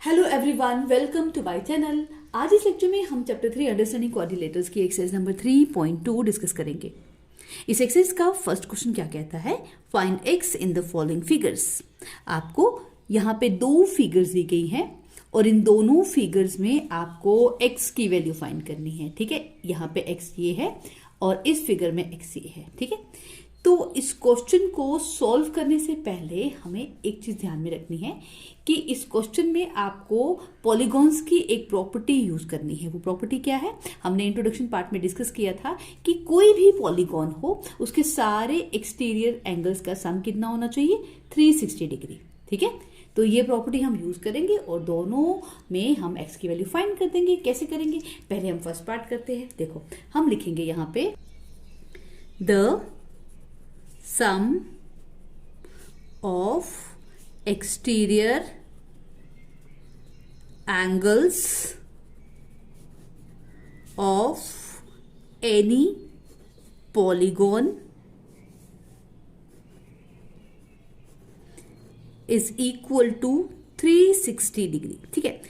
Hello everyone, welcome to my channel. आज इस lecture में हम चैप्टर 3 अंडरस्टैंडिंग कोऑर्डिनेटर्स की एक्सरसाइज नंबर 3.2 डिस्कस करेंगे। इस एक्सरसाइज का फर्स्ट क्वेश्चन क्या कहता है, find x in the following figures. आपको यहाँ पे दो फिगर्स दी गई हैं और इन दोनों फिगर्स में आपको एक्स की वैल्यू फाइंड करनी है। ठीक है, यहाँ पे एक्स ये है और इस फिगर में एक्स ये है। ठीक है, तो इस क्वेश्चन को सॉल्व करने से पहले हमें एक चीज ध्यान में रखनी है कि इस क्वेश्चन में आपको पॉलीगॉन्स की एक प्रॉपर्टी यूज करनी है। वो प्रॉपर्टी क्या है, हमने इंट्रोडक्शन पार्ट में डिस्कस किया था कि कोई भी पॉलीगॉन हो उसके सारे एक्सटीरियर एंगल्स का सम कितना होना चाहिए, 360 डिग्री। ठीक है, तो ये प्रॉपर्टी हम यूज करेंगे और दोनों में हम एक्स की वैल्यू फाइंड कर देंगे। कैसे करेंगे, पहले हम फर्स्ट पार्ट करते हैं। देखो, हम लिखेंगे यहाँ पे the sum of exterior angles of any polygon is equal to 360 degree. ठीक है,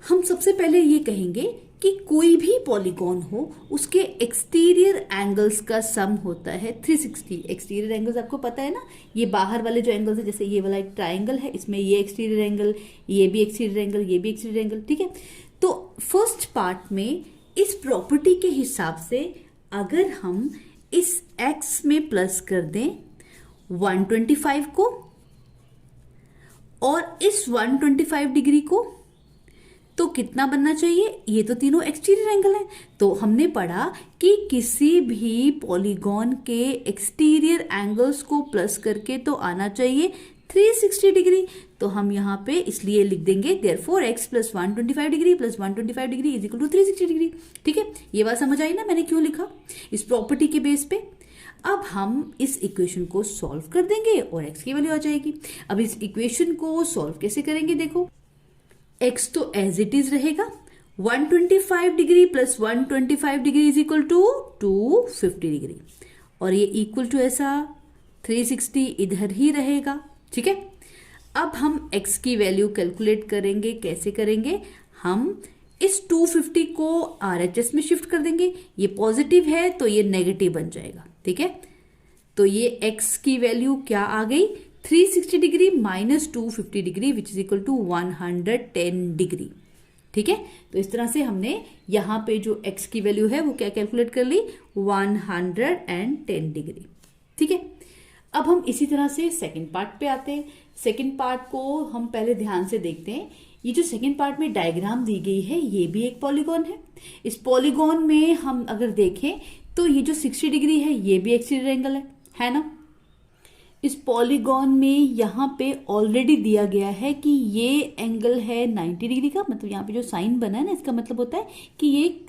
हम सबसे पहले ये कहेंगे कि कोई भी पॉलीगॉन हो उसके एक्सटीरियर एंगल्स का सम होता है 360। एक्सटीरियर एंगल्स आपको पता है ना, ये बाहर वाले जो एंगल्स है, जैसे ये वाला एक ट्राइंगल है, इसमें ये एक्सटीरियर एंगल, ये भी एक्सटीरियर एंगल, ये भी एक्सटीरियर एंगल। ठीक है, तो फर्स्ट पार्ट में इस प्रॉपर्टी के हिसाब से अगर हम इस एक्स में प्लस कर दें 125 को और इस 125 डिग्री को, तो कितना बनना चाहिए, ये तो तीनों एक्सटीरियर एंगल है। तो हमने पढ़ा कि किसी भी पॉलीगॉन के एक्सटीरियर एंगल्स को प्लस करके तो आना चाहिए 360 डिग्री। तो हम यहाँ पे इसलिए लिख देंगे therefore x plus 125 degree plus 125 degree is equal to 360 degree. ठीक है, ये बात समझ आई ना मैंने क्यों लिखा, इस प्रॉपर्टी के बेस पे। अब हम इस इक्वेशन को सॉल्व कर देंगे और x की वैल्यू आ जाएगी। अब इस इक्वेशन को सॉल्व कैसे करेंगे, देखो x तो एज इट इज रहेगा, 125 degree plus 125 degree is equal to 250 degree और ये इक्वल टू ऐसा 360 इधर ही रहेगा। ठीक है, अब हम x की वैल्यू कैलकुलेट करेंगे। कैसे करेंगे, हम इस 250 को RHS में शिफ्ट कर देंगे। ये पॉजिटिव है तो ये नेगेटिव बन जाएगा। ठीक है, तो ये x की वैल्यू क्या आ गई, 360 degree minus 250 degree which is equal to 110 degree. ठीक है, तो इस तरह से हमने यहां पे जो x की वैल्यू है वो क्या कैलकुलेट कर ली, 110 डिग्री। ठीक है, अब हम इसी तरह से सेकंड पार्ट पे आते हैं। सेकंड पार्ट को हम पहले ध्यान से देखते हैं। ये जो सेकंड पार्ट में डायग्राम दी गई है ये भी एक पॉलीगॉन है। इस पॉलीगॉन में हम अगर देखें तो ये जो 60 डिग्री है ये भी एक्सटीरियर एंगल है ना। इस पॉलीगॉन में यहाँ पे ऑलरेडी दिया गया है कि ये एंगल है 90 डिग्री का, मतलब यहाँ पे जो साइन बना है ना इसका मतलब होता है कि ये एक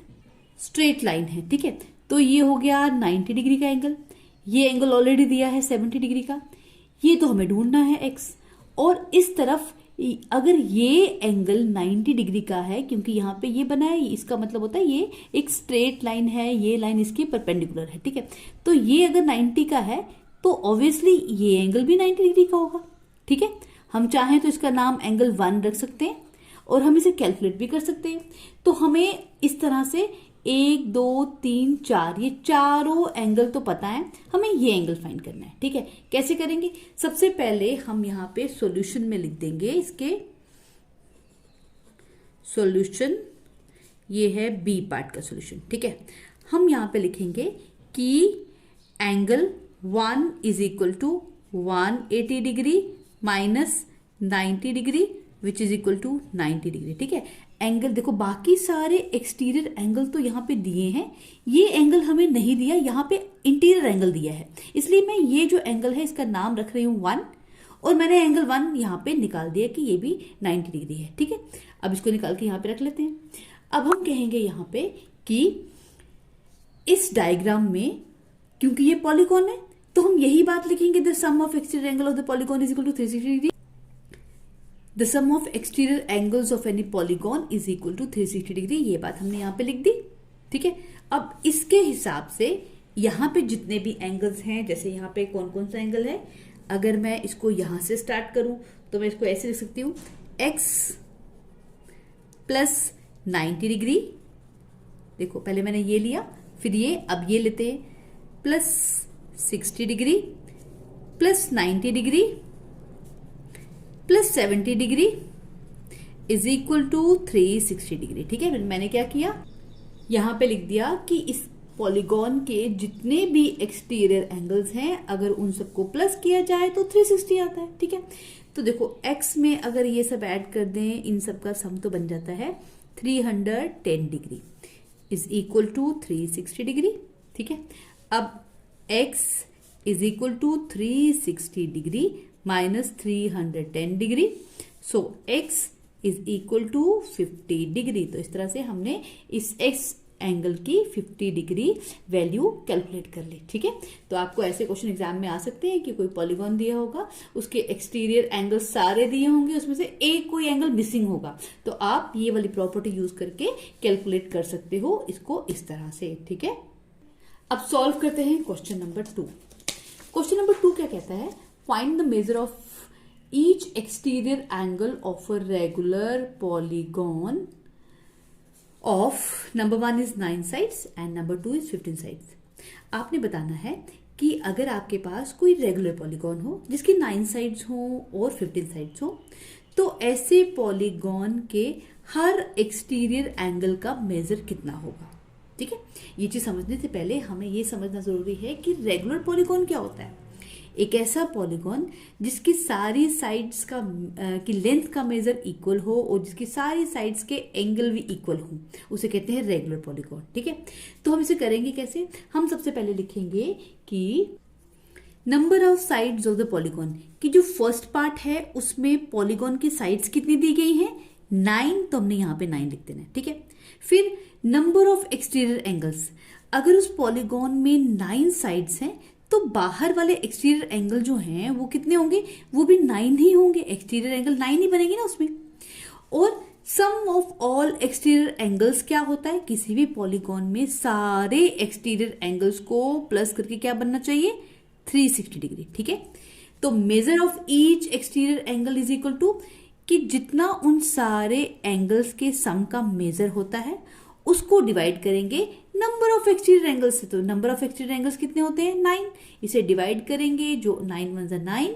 स्ट्रेट लाइन है। ठीक है, तो ये हो गया 90 डिग्री का एंगल। ये एंगल ऑलरेडी दिया है 70 डिग्री का, ये तो हमें ढूंढना है एक्स। और इस तरफ अगर ये एंगल 90 डिग्री का है, क्योंकि यहाँ पे ये बना है, इसका मतलब होता है ये एक स्ट्रेट लाइन है, ये लाइन इसकी परपेंडिकुलर है। ठीक है, तो ये अगर 90 का है तो ऑब्वियसली ये एंगल भी 90 डिग्री का होगा। ठीक है, हम चाहें तो इसका नाम एंगल 1 रख सकते हैं और हम इसे कैलकुलेट भी कर सकते हैं। तो हमें इस तरह से 1 2 3 4 ये चारों एंगल तो पता है, हमें ये एंगल फाइंड करना है। ठीक है, कैसे करेंगे, सबसे पहले हम यहाँ पे सॉल्यूशन में लिख देंगे इसके सॉल्यूशन, ये है बी पार्ट का सॉल्यूशन। ठीक है, हम यहाँ पे लिखेंगे कि angle 1 is equal to 180 degree minus 90 degree which is equal to 90 degree. ठीक है, एंगल देखो, बाकी सारे एक्सटीरियर एंगल तो यहाँ पे दिए हैं, ये एंगल हमें नहीं दिया, यहाँ पे इंटीरियर एंगल दिया है, इसलिए मैं ये जो एंगल है इसका नाम रख रही हूँ 1 और मैंने एंगल 1 यहाँ पे निकाल दिया कि ये भी 90 डिग्री है। ठीक है, अब इसको निकाल के यहाँ पे रख लेते हैं। अब हम कहेंगे यहाँ पे कि इस डायग्राम में क्योंकि ये पॉलीगॉन है तो हम यही बात लिखेंगे, the sum of exterior angle of the polygon is equal to 360 degree. The sum of exterior angles of any polygon is equal to 360 degree, ये बात हमने यहाँ पे लिख दी। ठीक है, अब इसके हिसाब से यहाँ पे जितने भी एंगल्स हैं, जैसे यहाँ पे कौन कौन सा एंगल है, अगर मैं इसको यहां से स्टार्ट करूं तो मैं इसको ऐसे लिख सकती हूं, x प्लस 90 डिग्री, देखो पहले मैंने ये लिया, फिर ये, अब ये लेते हैं, plus 60 degree plus 90 degree plus 70 degree is equal to 360 degree. ठीक है, मैंने क्या किया, यहां पे लिख दिया कि इस पॉलीगॉन के जितने भी एक्सटीरियर एंगल्स हैं अगर उन सबको प्लस किया जाए तो 360 आता है। ठीक है, तो देखो x में अगर ये सब ऐड कर दें, इन सब का सम तो बन जाता है 310 degree is equal to 360 degree. ठीक है, अब x is equal to 360 degree minus 310 degree, so x is equal to 50 degree. तो इस तरह से हमने इस x एंगल की 50 डिग्री वैल्यू कैलकुलेट कर ली। ठीक है, तो आपको ऐसे क्वेश्चन एग्जाम में आ सकते हैं कि कोई पॉलीगॉन दिया होगा, उसके एक्सटीरियर एंगल सारे दिए होंगे, उसमें से एक कोई एंगल मिसिंग होगा, तो आप ये वाली प्रॉपर्टी यूज करके कैलकुलेट कर सकते हो इसको इस तरह से। ठीक है, अब सॉल्व करते हैं क्वेश्चन नंबर 2। क्वेश्चन नंबर 2 क्या कहता है, find the measure of each exterior angle of a regular polygon of number 1 is 9 sides and number 2 is 15 sides. आपने बताना है कि अगर आपके पास कोई रेगुलर पॉलीगॉन हो जिसकी 9 साइड्स हो और 15 साइड्स हो, तो ऐसे पॉलीगॉन के हर एक्सटीरियर एंगल का मेजर कितना होगा। ठीक है, ये चीज समझने से पहले हमें ये समझना जरूरी है कि रेगुलर पॉलीगॉन क्या होता है। एक ऐसा पॉलीगॉन जिसकी सारी साइड्स का की लेंथ का मेजर इक्वल हो और जिसकी सारी साइड्स के एंगल भी इक्वल हो, उसे कहते हैं रेगुलर पॉलीगॉन। ठीक है, तो हम इसे करेंगे कैसे, हम सबसे पहले लिखेंगे कि number of sides of the polygon की जो फर्स्ट पार्ट है उसमें पॉलीगॉन की साइड्स कितनी दी गई है, 9, तो हमने यहां पे 9 लिख देना है। ठीक है, फिर नंबर ऑफ एक्सटीरियर एंगल्स, अगर उस पॉलीगॉन में 9 साइड्स हैं तो बाहर वाले एक्सटीरियर एंगल जो हैं वो कितने होंगे, वो भी 9 ही होंगे, एक्सटीरियर एंगल 9 ही बनेंगे ना उसमें। और sum of all exterior angles क्या होता है, किसी भी पॉलीगॉन में सारे एक्सटीरियर एंगल्स को प्लस करके क्या बनना चाहिए, 360 डिग्री। ठीक है, तो measure of each exterior angle is equal to कि जितना उन सारे एंगल्स के सम का मेजर होता है उसको डिवाइड करेंगे नंबर ऑफ एक्सटीरियर एंगल्स से। तो नंबर ऑफ एक्सटीरियर एंगल्स कितने होते हैं, 9, इसे डिवाइड करेंगे, जो 9 1 जा 9,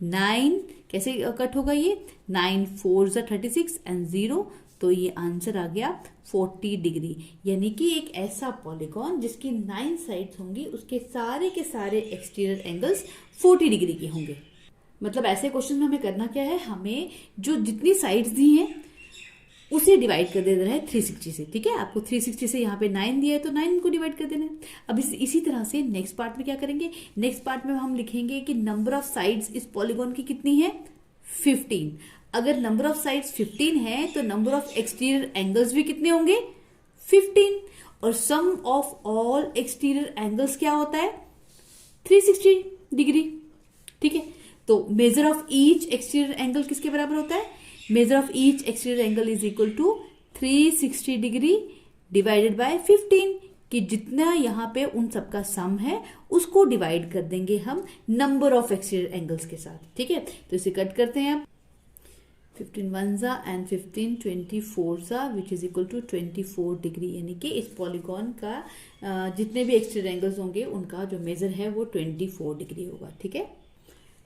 9 कैसे कट होगा, ये 9 4 जा 36 एंड 0, तो ये आंसर आ गया 40 डिग्री। यानी कि एक ऐसा पॉलीगॉन जिसकी 9 साइड्स होंगी उसके के सारे एक्सटीरियर एंगल्स 40 डिग्री के होंगे। मतलब ऐसे क्वेश्चन में हमें करना क्या है, हमें जो जितनी साइड्स दी हैं उसे डिवाइड कर देना है 360 से। ठीक है, आपको 360 से यहाँ पे 9 दिया है तो 9 को डिवाइड कर देना है। अब इसी तरह से नेक्स्ट पार्ट में क्या करेंगे, नेक्स्ट पार्ट में हम लिखेंगे कि नंबर ऑफ साइड्स इस पॉलीगॉन की कितनी है, 15। अगर नंबर ऑफ साइड्स 15 है तो नंबर ऑफ एक्सटीरियर एंगल्स भी कितने होंगे, 15, और sum of all exterior angles क्या होता है, 360 डिग्री। ठीक है, तो measure of each exterior angle किसके बराबर होता है, measure of each exterior angle is equal to 360 degree divided by 15, कि जितना यहाँ पे उन सबका सम है उसको डिवाइड कर देंगे हम नंबर ऑफ एक्सटीरियर एंगल्स के साथ। ठीक है, तो इसे कट करते हैं आप, 15 1 जा एंड 15 24 जा which is equal to 24 degree. यानी कि इस पॉलीगॉन का जितने भी एक्सटीरियर एंगल्स होंगे उनका जो मेजर है वो 24 डिग्री होगा। ठीक है,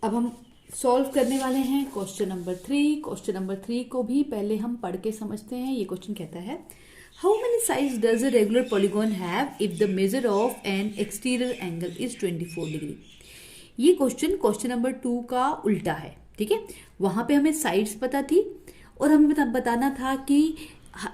अब हम सॉल्व करने वाले हैं क्वेश्चन नंबर 3। क्वेश्चन नंबर 3 को भी पहले हम पढ़ के समझते हैं। ये क्वेश्चन कहता है, how many sides does a regular polygon have if the measure of N exterior angle is 24 degree. ये क्वेश्चन नंबर 2 का उल्टा है। ठीक है, वहां पे हमें साइड्स पता थी और हमें बताना था कि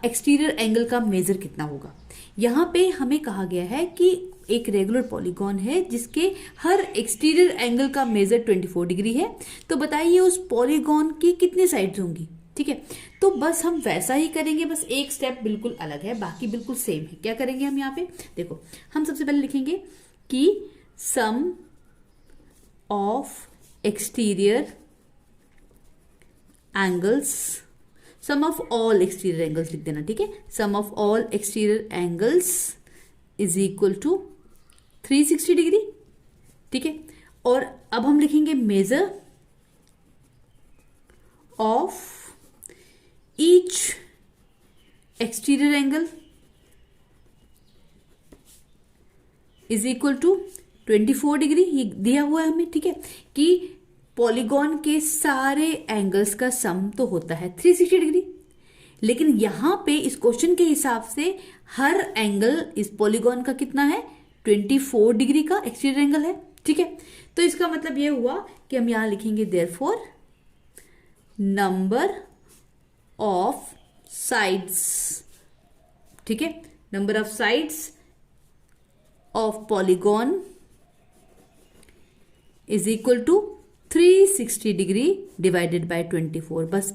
एक्सटीरियर एंगल का मेजर कितना होगा। यहाँ पे हमें कहा गया है कि एक रेगुलर पॉलीगॉन है जिसके हर एक्सटीरियर एंगल का मेजर 24 डिग्री है, तो बताइए उस पॉलीगॉन की कितनी साइड्स होंगी। ठीक है, तो बस हम वैसा ही करेंगे, बस एक स्टेप बिल्कुल अलग है, बाकी बिल्कुल सेम है। क्या करेंगे हम यहाँ पे, देखो हम सबसे पहले लिखेंगे कि sum of exterior angles, sum of all exterior angles लिख देना। ठीक है, sum of all exterior angles is equal to 360 degree. ठीक है, और अब हम लिखेंगे measure of each exterior angle is equal to 24 degree, ये दिया हुआ है हमें, ठीक है, कि पॉलीगॉन के सारे एंगल्स का सम तो होता है 360 डिग्री, लेकिन यहां पे इस क्वेश्चन के हिसाब से हर एंगल इस पॉलीगॉन का कितना है, 24 डिग्री का एक्सटीरियर एंगल है, ठीक है। तो इसका मतलब ये हुआ कि हम यहां लिखेंगे देयरफॉर नंबर ऑफ साइड्स, ठीक है, number of sides of polygon is equal to 360 degree divided by 24। बस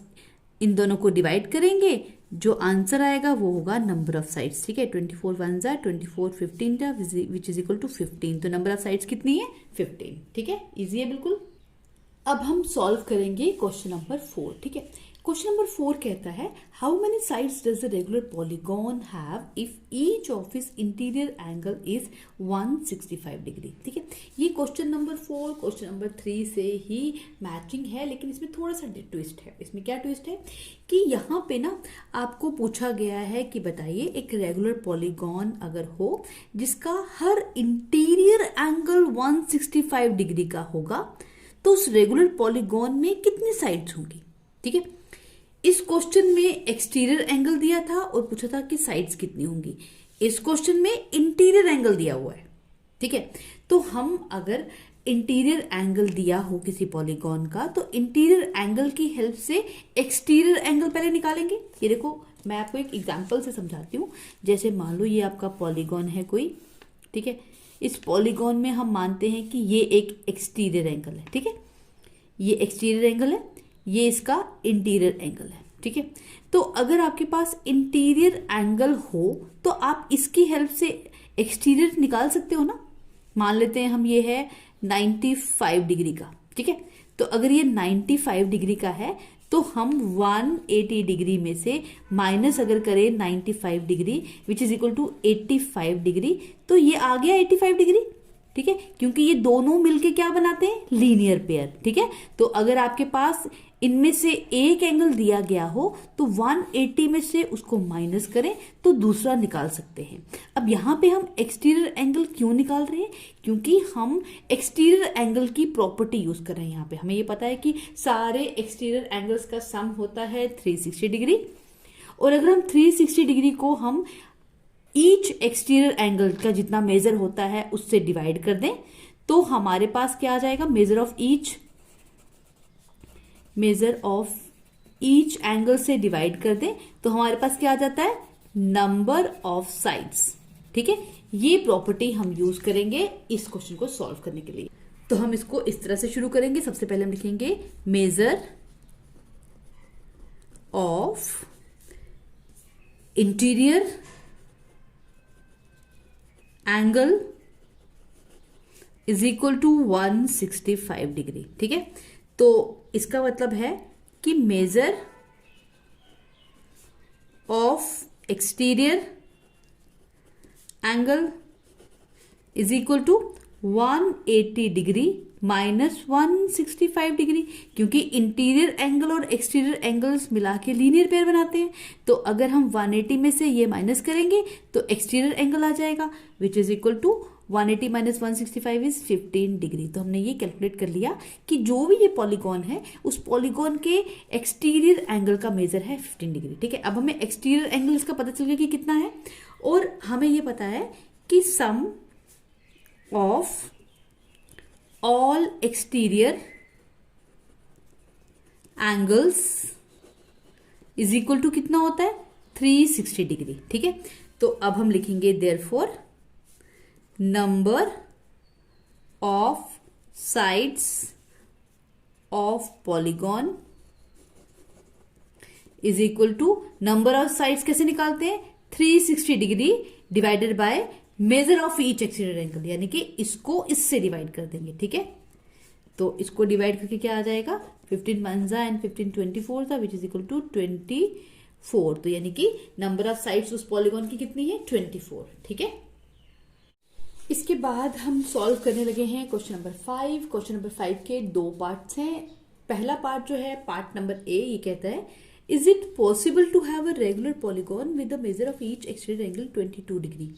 इन दोनों को डिवाइड करेंगे, जो आंसर आएगा वो होगा नंबर ऑफ साइड्स, ठीक है। 24 वन जा 24, 15 जा विच इज इक्वल टू 15। तो नंबर ऑफ साइड्स कितनी है, 15, ठीक है, इजी है बिल्कुल। अब हम सॉल्व करेंगे क्वेश्चन नंबर 4, ठीक है। क्वेश्चन नंबर 4 कहता है how many sides does the regular polygon have if each of its interior angle is 165 degree, ठीक है। ये क्वेश्चन नंबर 4 क्वेश्चन नंबर 3 से ही मैचिंग है, लेकिन इसमें थोड़ा सा ट्विस्ट है। इसमें क्या ट्विस्ट है कि यहाँ पे ना आपको पूछा गया है कि बताइए एक रेगुलर पॉलीगॉन अगर हो जिसका हर इंटीरियर एंगल 165 डिग्री का होगा, तो उस रेगुलर पॉलीगॉन में कितनी साइड्स होंगी, ठीक है। इस क्वेश्चन में एक्सटीरियर एंगल दिया था और पूछा था कि साइड्स कितनी होंगी। इस क्वेश्चन में इंटीरियर एंगल दिया हुआ है, ठीक है। तो हम अगर इंटीरियर एंगल दिया हो किसी पॉलीगॉन का, तो इंटीरियर एंगल की हेल्प से एक्सटीरियर एंगल पहले निकालेंगे। ये देखो मैं आपको एक एग्जांपल से समझाती हूँ। जैसे मान लो ये आपका पॉलीगॉन है कोई, ठीक है। इस पॉलीगॉन में हम मानते हैं कि ये एक एक्सटीरियर एंगल है, ठीक है, ये एक्सटीरियर एंगल है, ये इसका इंटीरियर एंगल है, ठीक है। तो अगर आपके पास इंटीरियर एंगल हो तो आप इसकी हेल्प से एक्सटीरियर निकाल सकते हो ना। मान लेते हैं हम ये है 95 डिग्री का, ठीक है। तो अगर ये 95 डिग्री का है तो हम 180 डिग्री में से माइनस अगर करें 95 degree which is equal to 85 degree, तो ये आ गया 85 डिग्री, ठीक है, क्योंकि ये दोनों मिलके क्या बनाते हैं, लीनियर पेयर, ठीक है। तो अगर आपके पास इनमें से एक एंगल दिया गया हो तो 180 में से उसको माइनस करें तो दूसरा निकाल सकते हैं। अब यहां पे हम एक्सटीरियर एंगल क्यों निकाल रहे हैं, क्योंकि हम एक्सटीरियर एंगल की प्रॉपर्टी यूज कर रहे हैं। यहाँ पे हमें ये पता है कि सारे एक्सटीरियर एंगल्स का सम होता है 360 डिग्री, और अगर हम 360 डिग्री को हम ईच एक्सटीरियर एंगल का जितना मेजर होता है उससे डिवाइड कर दें, तो हमारे पास क्या आ जाएगा, मेजर ऑफ ईच एंगल से डिवाइड कर दें तो हमारे पास क्या आ जाता है, नंबर ऑफ साइड्स, ठीक है। ये प्रॉपर्टी हम यूज करेंगे इस क्वेश्चन को सॉल्व करने के लिए। तो हम इसको इस तरह से शुरू करेंगे। सबसे पहले हम लिखेंगे measure of interior angle is equal to 165 degree, ठीक है। तो इसका मतलब है कि measure of exterior angle is equal to 180 degree minus 165 degree, क्योंकि इंटीरियर एंगल और एक्सटीरियर एंगल्स मिला के लीनियर पेयर बनाते हैं। तो अगर हम 180 में से ये माइनस करेंगे तो एक्सटीरियर एंगल आ जाएगा विच इज इक्वल टू 180 माइनस 165 इज 15 डिग्री। तो हमने ये कैलकुलेट कर लिया कि जो भी ये पॉलीगॉन है उस पॉलीगॉन के एक्सटीरियर एंगल का मेजर है 15 डिग्री, ठीक है। अब हमें एक्सटीरियर एंगल इसका पता चल गया कि कितना है, और हमें ये पता है कि sum of all exterior angles is equal to कितना होता है, 360 डिग्री, ठीक है। तो अब हम लिखेंगे therefore number of sides of polygon is equal to, number of sides कैसे निकालते हैं, 360 degree divided by measure of each exterior angle, यानी कि इसको इससे डिवाइड कर देंगे, ठीक है। तो इसको डिवाइड करके क्या आ जाएगा, 15 1 एंड 15 24 था विच इज इक्वल टू 24। तो यानी कि नंबर ऑफ साइड्स उस पॉलीगॉन की कितनी है, 24, ठीक है। इसके बाद हम सॉल्व करने लगे हैं क्वेश्चन नंबर 5। क्वेश्चन नंबर 5 के दो पार्ट्स हैं। पहला पार्ट जो है पार्ट नंबर ए, ये कहता है is it possible to have a regular polygon with the measure of each exterior angle 22 degree?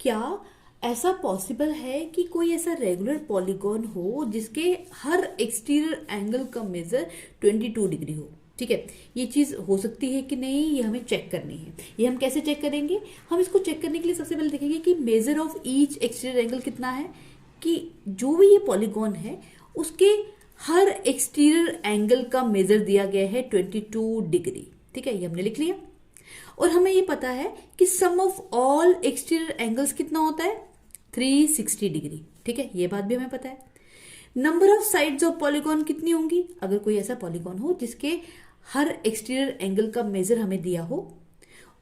क्या ऐसा पॉसिबल है कि कोई ऐसा रेगुलर पॉलीगॉन हो जिसके हर एक्सटीरियर एंगल का मेजर 22 डिग्री हो? ठीक है, ये चीज हो सकती है कि नहीं, ये हमें चेक करनी है। ये हम कैसे चेक करेंगे? हम इसको चेक करने के लिए सबसे पहले देखेंगे कि measure of each exterior angle कितना है, कि जो भी ये पॉलीगॉन है उसके हर एक्सटीरियर एंगल का मेजर दिया गया है 22 डिग्री। ठीक है, ये हमने लिख लिया। और हमें ये पता है कि sum of all exterior angles कितना होता है, 360 डिग्री। ठीक है, ये बात भी हमें पता है। Number of sides of polygon कितनी होंगी, अगर कोई ऐसा पॉलीगॉन हो जिसके हर एक्सटीरियर एंगल का मेजर हमें दिया हो,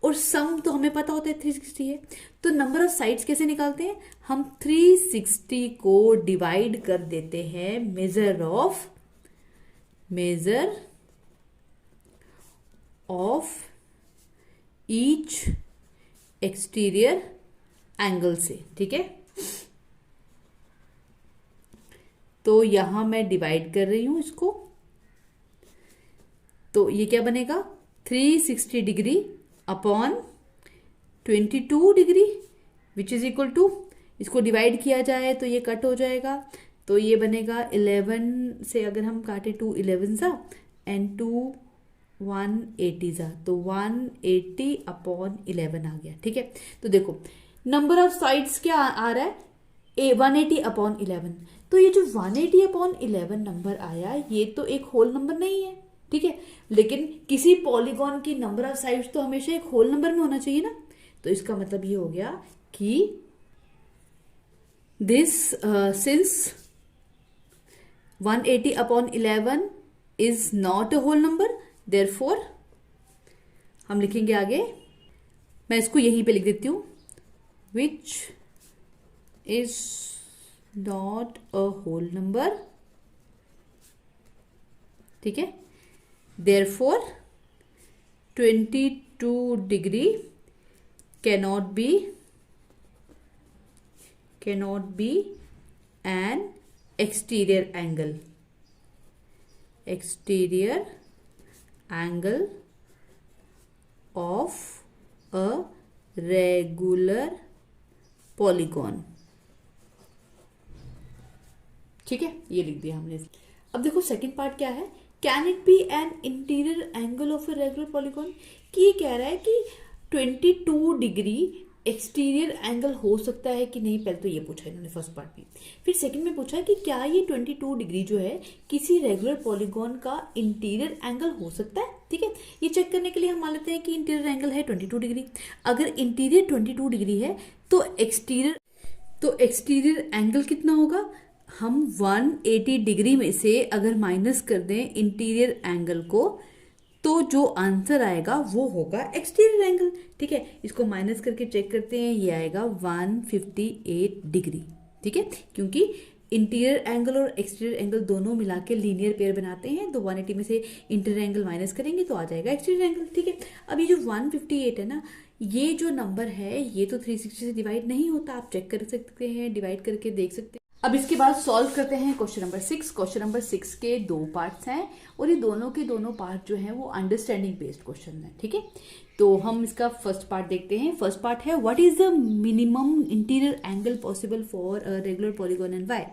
और सम तो हमें पता होता है 360 है, तो नंबर ऑफ साइड्स कैसे निकालते हैं? हम 360 को डिवाइड कर देते हैं major of each exterior angle से। ठीक है, तो यहां मैं डिवाइड कर रही हूं इसको, तो ये क्या बनेगा, 360 degree upon 22 degree which is equal to, इसको डिवाइड किया जाए तो ये कट हो जाएगा, तो ये बनेगा 11 से अगर हम काटे 2 11 सा एंड 2 180 सा, तो 180 अपॉन 11 आ गया। ठीक है, तो देखो नंबर ऑफ साइड्स क्या आ रहा है, 180 अपॉन 11। तो ये जो 180 अपॉन 11 नंबर आया, ये तो एक होल नंबर नहीं है। ठीक है, लेकिन किसी पॉलीगॉन की नंबर ऑफ साइड्स तो हमेशा एक होल नंबर में होना चाहिए ना, तो इसका मतलब ये हो गया कि this since 180 upon 11 is not a whole number, therefore हम लिखेंगे आगे, मैं इसको यहीं पे लिख देती हूं, which is not a whole number. ठीक है, therefore 22 degree cannot be an exterior angle of a regular polygon। ठीक है, ये लिख दिया हमने। अब देखो सेकंड पार्ट क्या है, can it be an interior angle of a regular polygon, कि ये कह रहा है कि 22 डिग्री एक्सटीरियर एंगल हो सकता है कि नहीं। पहले तो ये पूछा इन्होंने फर्स्ट पार्ट में, फिर सेकंड में पूछा कि क्या ये 22 डिग्री जो है किसी रेगुलर पॉलीगॉन का इंटीरियर एंगल हो सकता है। ठीक है, ये चेक करने के लिए हम मान लेते हैं कि इंटीरियर एंगल है 22 डिग्री। अगर इंटीरियर 22 डिग्री है तो एक्सटीरियर एंगल कितना होगा, हम 180 डिग्री में से अगर माइनस कर दें इंटीरियर एंगल को, तो जो आंसर आएगा वो होगा एक्सटीरियर एंगल। ठीक है, इसको माइनस करके चेक करते हैं, ये आएगा 158 डिग्री। ठीक है, क्योंकि इंटीरियर एंगल और एक्सटीरियर एंगल दोनों मिला के लीनियर पेयर बनाते हैं, तो 180 में से इंटीरियर एंगल माइनस करेंगे तो आ जाएगा एक्सटीरियर एंगल। ठीक है, अब ये जो 158 है ना, ये जो नंबर है ये तो 360 से डिवाइड नहीं होता, आप चेक कर सकते हैं, डिवाइड करके देख सकते हैं। अब इसके बाद सॉल्व करते हैं क्वेश्चन नंबर 6। क्वेश्चन नंबर 6 के 2 पार्ट्स हैं और ये दोनों के दोनों पार्ट जो हैं वो अंडरस्टैंडिंग बेस्ड क्वेश्चन है। ठीक है, तो हम इसका फर्स्ट पार्ट देखते हैं। फर्स्ट पार्ट है, what is the minimum interior angle possible for a regular polygon and why,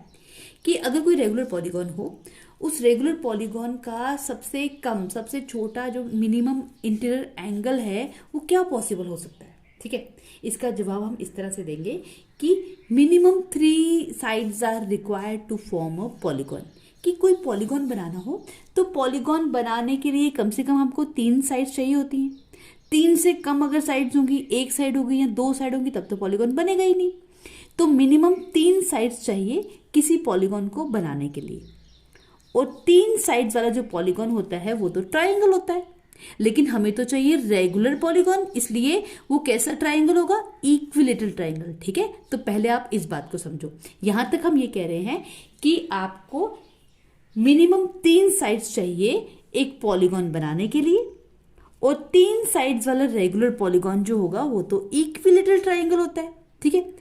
कि अगर कोई रेगुलर पॉलीगॉन हो, उस रेगुलर पॉलीगॉन का सबसे कम, सबसे छोटा जो मिनिमम इंटीरियर एंगल है वो क्या पॉसिबल हो सकता है। ठीक है, इसका जवाब हम इस तरह से देंगे कि minimum 3 sides are required to form a polygon. कि कोई पॉलीगॉन बनाना हो तो पॉलीगॉन बनाने के लिए कम से कम हमको 3 साइड्स चाहिए होती हैं। 3 से कम अगर साइड्स होंगी, 1 साइड होगी या 2 साइड होंगी, तब तो पॉलीगॉन बनेगा ही नहीं। तो मिनिमम 3 साइड्स चाहिए किसी पॉलीगॉन को बनाने के लिए, और 3 साइड्स वाला जो पॉलीगॉन होता है वो तो ट्राइंगल होता है, लेकिन हमें तो चाहिए रेगुलर पॉलीगॉन, इसलिए वो कैसा ट्राइंगल होगा, इक्विलेटरल ट्राइंगल। ठीक है, तो पहले आप इस बात को समझो। यहां तक हम ये कह रहे हैं कि आपको मिनिमम 3 साइड्स चाहिए एक पॉलीगॉन बनाने के लिए, और 3 साइड्स वाला रेगुलर पॉलीगॉन जो होगा वो तो इक्विलेटरल ट्राइंगल होता है। ठीक है,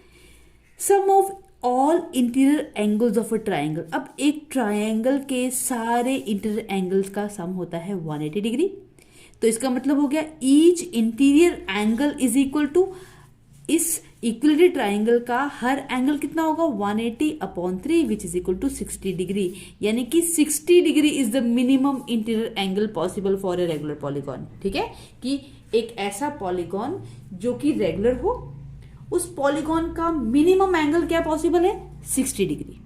sum of all interior angles of a triangle, अब एक ट्राइंगल के सारे इंटीरियर एंगल्स का सम होता है 180 डिग्री। तो इसका मतलब हो गया each interior angle is equal to, इस इक्विलेटरल ट्राइंगल का हर एंगल कितना होगा 180/3 which is equal to 60 degree, यानी कि 60 degree is the minimum interior angle possible for a regular polygon. ठीक है, कि एक ऐसा पॉलीगॉन जो कि रेगुलर हो, उस पॉलीगॉन का मिनिमम एंगल क्या पॉसिबल है 60 डिग्री।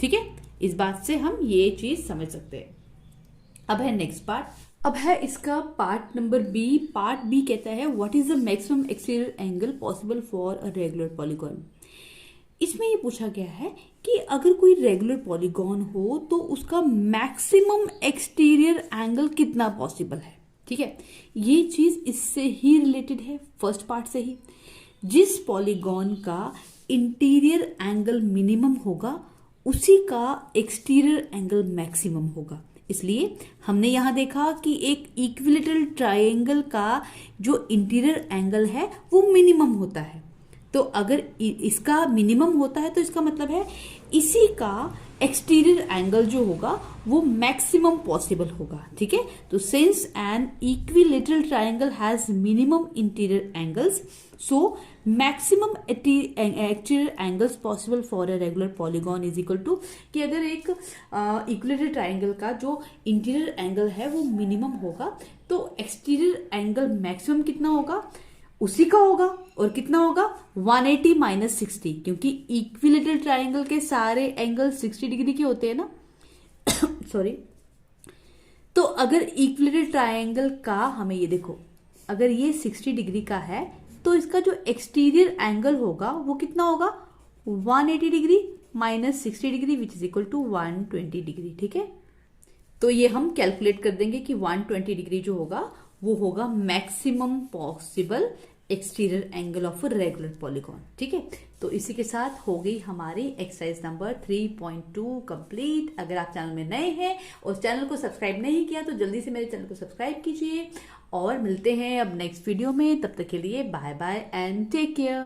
ठीक है, इस बात से हम ये चीज समझ सकते हैं। अब है नेक्स्ट पार्ट, अब है इसका part number B. Part B कहता है what is the maximum exterior angle possible for a regular polygon. इसमें ये पूछा गया है कि अगर कोई रेगुलर पॉलीगॉन हो तो उसका मैक्सिमम एक्सटीरियर एंगल कितना पॉसिबल है। ठीक है, ये चीज इससे ही रिलेटेड है, फर्स्ट पार्ट से ही। जिस पॉलीगॉन का इंटीरियर एंगल मिनिमम होगा उसी का एक्सटीरियर एंगल मैक्सिमम होगा। इसलिए हमने यहां देखा कि एक इक्विलेटरल ट्रायंगल का जो इंटीरियर एंगल है वो मिनिमम होता है। तो अगर इसका मिनिमम होता है तो इसका मतलब है इसी का एक्सटीरियर एंगल जो होगा वो मैक्सिमम पॉसिबल होगा। ठीक है, तो since an equilateral triangle has minimum interior angles, so maximum exterior angles possible for a regular polygon is equal to, कि अगर एक इक्विलेटरल ट्रायंगल का जो इंटीरियर एंगल है वो मिनिमम होगा तो एक्सटीरियर एंगल मैक्सिमम कितना होगा उसी का होगा, और कितना होगा 180 - 60, क्योंकि इक्विलेटरल ट्रायंगल के सारे एंगल 60 डिग्री के होते हैं ना सॉरी। तो अगर इक्विलेटरल ट्रायंगल का, हमें ये देखो, अगर ये 60 डिग्री का है तो इसका जो एक्सटीरियर एंगल होगा वो कितना होगा 180 degree - 60 degree which is equal to 120 degree. ठीक है, तो ये हम कैलकुलेट कर देंगे कि 120 डिग्री जो होगा वो होगा maximum possible exterior angle of a regular polygon. ठीक है, तो इसी के साथ हो गई हमारी एक्सरसाइज नंबर 3.2 कंप्लीट। अगर आप चैनल में नए हैं और चैनल को सब्सक्राइब नहीं किया तो जल्दी से मेरे चैनल को सब्सक्राइब कीजिए, और मिलते हैं अब नेक्स्ट वीडियो में। तब तक के लिए bye bye and take care.